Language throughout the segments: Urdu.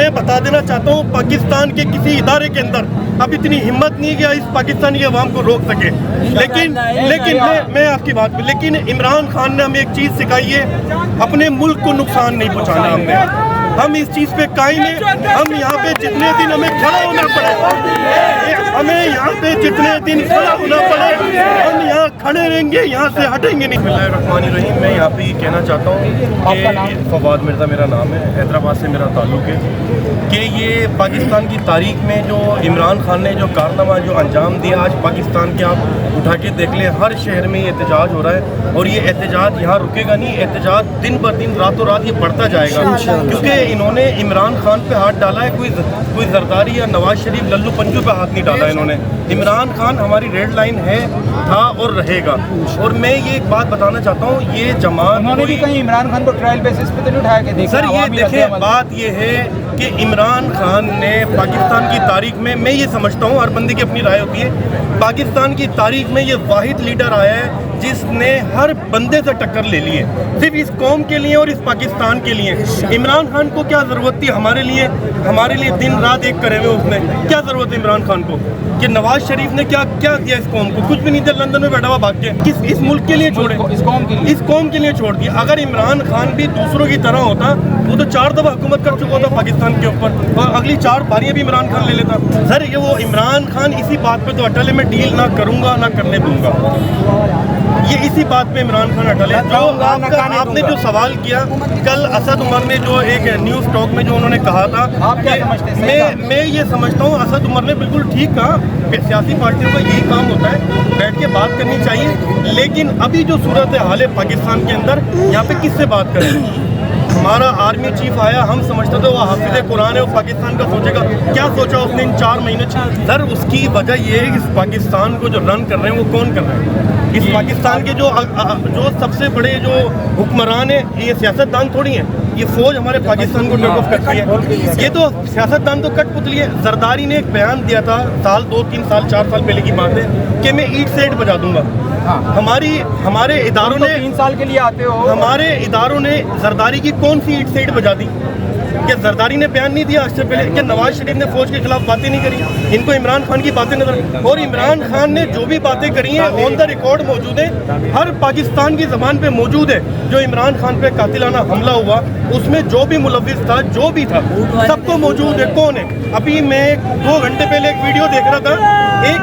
میں بتا دینا چاہتا ہوں پاکستان کے کسی ادارے کے اندر اب اتنی ہمت نہیں کہ اس پاکستانی عوام کو روک سکے. لیکن میں آپ کی بات پہ لیکن عمران خان نے ہمیں ایک چیز سکھائی ہے, اپنے ملک کو نقصان نہیں پہنچانا. ہم اس چیز پہ قائم ہیں. ہم یہاں پہ جتنے دن ہمیں کھڑا ہونا پڑے, ہم یہاں کھڑے رہیں گے, یہاں سے ہٹیں گے نہیں. بسم اللہ الرحمن الرحیم. میں یہاں پہ یہ کہنا چاہتا ہوں کہ فواد مرزا میرا نام ہے, حیدرآباد سے میرا تعلق ہے, کہ یہ پاکستان کی تاریخ میں جو عمران خان نے جو کارنامہ جو انجام دیا, آج پاکستان کے آپ اٹھا کے دیکھ لیں, ہر شہر میں یہ احتجاج ہو رہا ہے, اور یہ احتجاج یہاں رکے گا نہیں. احتجاج دن بہ دن راتوں رات یہ بڑھتا جائے گا, کیونکہ انہوں نے عمران خان پہ ہاتھ ڈالا ہے. کوئی زرداری یا نواز شریف للو پنجو پہ ہاتھ نہیں ڈالا انہوں نے. عمران خان ہماری ریڈ لائن ہے, تھا اور رہے گا. اور میں یہ ایک بات بتانا چاہتا ہوں, یہ جماعت انہوں نے بھی کہیں عمران خان کو ٹرائل بیسس پہ تو نہیں اٹھایا کہ سر یہ دیکھیں, بات یہ ہے کہ عمران خان نے پاکستان کی تاریخ میں یہ سمجھتا ہوں, ہر بندے کی اپنی رائے ہوتی ہے, پاکستان کی تاریخ میں یہ واحد لیڈر آیا ہے جس نے ہر بندے سے ٹکر لے لی ہے, صرف اس قوم کے لیے اور اس پاکستان کے لیے. عمران خان کو کیا ضرورت تھی ہمارے لیے دن رات ایک کرے ہوئے, اس نے کیا ضرورت ہے عمران خان کو, کہ نواز شریف نے کیا دیا اس قوم کو؟ کچھ بھی نہیں دیا. لندن میں بیٹھا ہوا بھاگ کے اس ملک کے لیے چھوڑے, اس قوم کے لیے چھوڑ دیا. اگر عمران خان بھی دوسروں کی طرح ہوتا, وہ تو 4 دفعہ حکومت کر چکا تھا پاکستان کے اوپر, اور اگلی 4 باریاں بھی عمران خان لے لیتا. سر یہ وہ عمران خان اسی بات پہ تو اٹل ہے, میں ڈیل نہ کروں گا نہ کرنے دوں گا. یہ اسی بات پہ عمران خان اٹل ہے. جو آپ نے جو سوال کیا کل اسد عمر نے جو ایک نیوز ٹاک میں جو انہوں نے کہا تھا, میں یہ سمجھتا ہوں اسد عمر نے بالکل ٹھیک کہا. سیاسی پارٹیوں کا یہی کام ہوتا ہے, بیٹھ کے بات کرنی چاہیے. لیکن ابھی جو صورت حال ہے پاکستان کے اندر, یہاں پہ کس سے بات کریں؟ ہمارا آرمی چیف آیا, ہم سمجھتے تھے وہ حافظ قرآن ہے, وہ پاکستان کا سوچے گا. کیا سوچا اس نے ان 4 مہینے؟ سر اس کی وجہ یہ ہے کہ اس پاکستان کو جو رن کر رہے ہیں وہ کون کر رہے ہیں؟ اس پاکستان کے جو سب سے بڑے جو حکمران ہیں, یہ سیاستدان تھوڑی ہیں, یہ فوج ہمارے پاکستان کو ٹیک آف کرتی ہے. یہ تو سیاستدان تو کٹ پتلی ہے. زرداری نے ایک بیان دیا تھا 2-3 سال 4 سال پہلے کی بات ہے, کہ میں اینٹ سے اینٹ بجا دوں گا. ہمارے اداروں نے 3 سال کے لیے آتے ہو, ہمارے اداروں نے زرداری کی کون سی اینٹ سے اینٹ بجا دی؟ کہ زرداری نے بیان نہیں دیا آج سے پہلے, کہ نواز شریف نے فوج کے خلاف باتیں نہیں کری, ان کو عمران خان کی باتیں نظر. اور عمران خان نے جو بھی باتیں کری ہیں آن دا ریکارڈ موجود ہیں, ہر پاکستان کی زبان پہ موجود ہے. جو عمران خان پہ قاتلانہ حملہ ہوا اس میں جو بھی ملوث تھا, جو بھی تھا, سب کو موجود ہے. کون ہے؟ ابھی میں 2 گھنٹے پہلے ایک ویڈیو دیکھ رہا تھا, ایک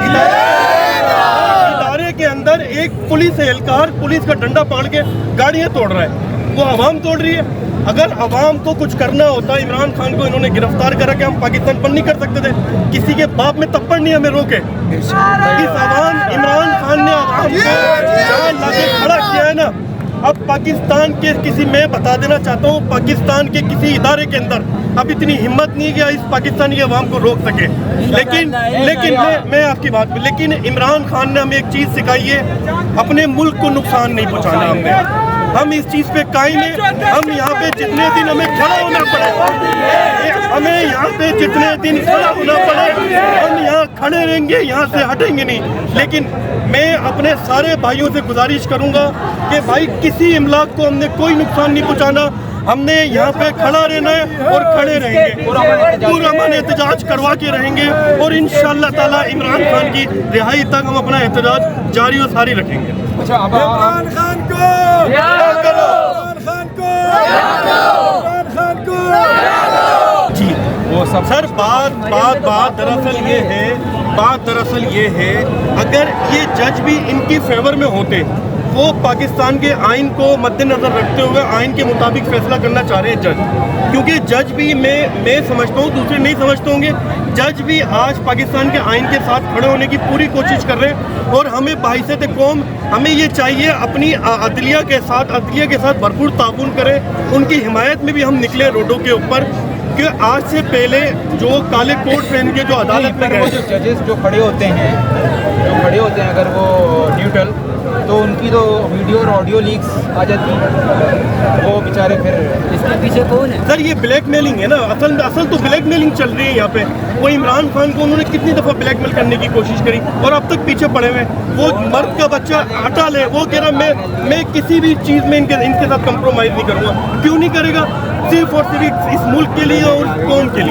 ادارے کے اندر ایک پولیس اہلکار پولیس کا ڈنڈا پکڑ کے گاڑیاں توڑ رہا ہے. وہ عوام توڑ رہی ہے. اگر عوام کو کچھ کرنا ہوتا, عمران خان کو انہوں نے گرفتار کرا کہ ہم پاکستان بند نہیں کر سکتے تھے. کسی کے باپ میں تپڑ نہیں ہمیں روکے. اس عوام عمران خان نے عوام کو کھڑا کیا ہے نا. اب پاکستان کے میں بتا دینا چاہتا ہوں پاکستان کے کسی ادارے کے اندر اب اتنی ہمت نہیں کہ اس پاکستانی عوام کو روک سکے. لیکن میں آپ کی بات پہ لیکن عمران خان نے ہمیں ایک چیز سکھائی ہے, اپنے ملک کو نقصان نہیں پہنچانا. ہم اس چیز پہ قائم ہیں. ہم یہاں پہ جتنے دن ہمیں کھڑا ہونا پڑے, ہم یہاں کھڑے رہیں گے, یہاں سے ہٹیں گے نہیں. لیکن میں اپنے سارے بھائیوں سے گزارش کروں گا کہ بھائی کسی املاک کو ہم نے کوئی نقصان نہیں پہنچانا. ہم نے یہاں پہ کھڑا رہنا ہے اور کھڑے رہیں گے, پرامن احتجاج کروا کے رہیں گے, اور انشاءاللہ تعالی عمران خان کی رہائی تک ہم اپنا احتجاج جاری و ساری رکھیں گے. عمران خان کو جی وہ سب سر بات دراصل یہ ہے اگر یہ جج بھی ان کی فیور میں ہوتے, وہ پاکستان کے آئین کو مد نظر رکھتے ہوئے آئین کے مطابق فیصلہ کرنا چاہ رہے ہیں جج, کیونکہ جج بھی میں سمجھتا ہوں, دوسرے نہیں سمجھتے ہوں گے, جج بھی آج پاکستان کے آئین کے ساتھ کھڑے ہونے کی پوری کوشش کر رہے ہیں. اور ہمیں بحیثیت قوم ہمیں یہ چاہیے اپنی عدلیہ کے ساتھ بھرپور تعاون کریں. ان کی حمایت میں بھی ہم نکلے روڈوں کے اوپر, کہ آج سے پہلے جو کالے کوٹ پہن کے جو عدالت میں گئے, جو ججز جو کھڑے ہوتے ہیں اگر وہ نیوٹرل, تو ان کی تو ویڈیو اور آڈیو لیکس آ جاتی ہیں, وہ بیچارے پھر اس کے پیچھے کون ہے؟ سر یہ بلیک میلنگ ہے نا, اصل تو بلیک میلنگ چل رہی ہے یہاں پہ. وہ عمران خان کو انہوں نے کتنی دفعہ بلیک میل کرنے کی کوشش کری اور اب تک پیچھے پڑے ہوئے. وہ مرد کا بچہ ہٹا لے, وہ کہہ رہا میں کسی بھی چیز میں ان کے ساتھ کمپرومائز نہیں کروں گا. کیوں نہیں کرے گا؟ صرف اور صرف اس ملک کے لیے اور قوم کے لیے.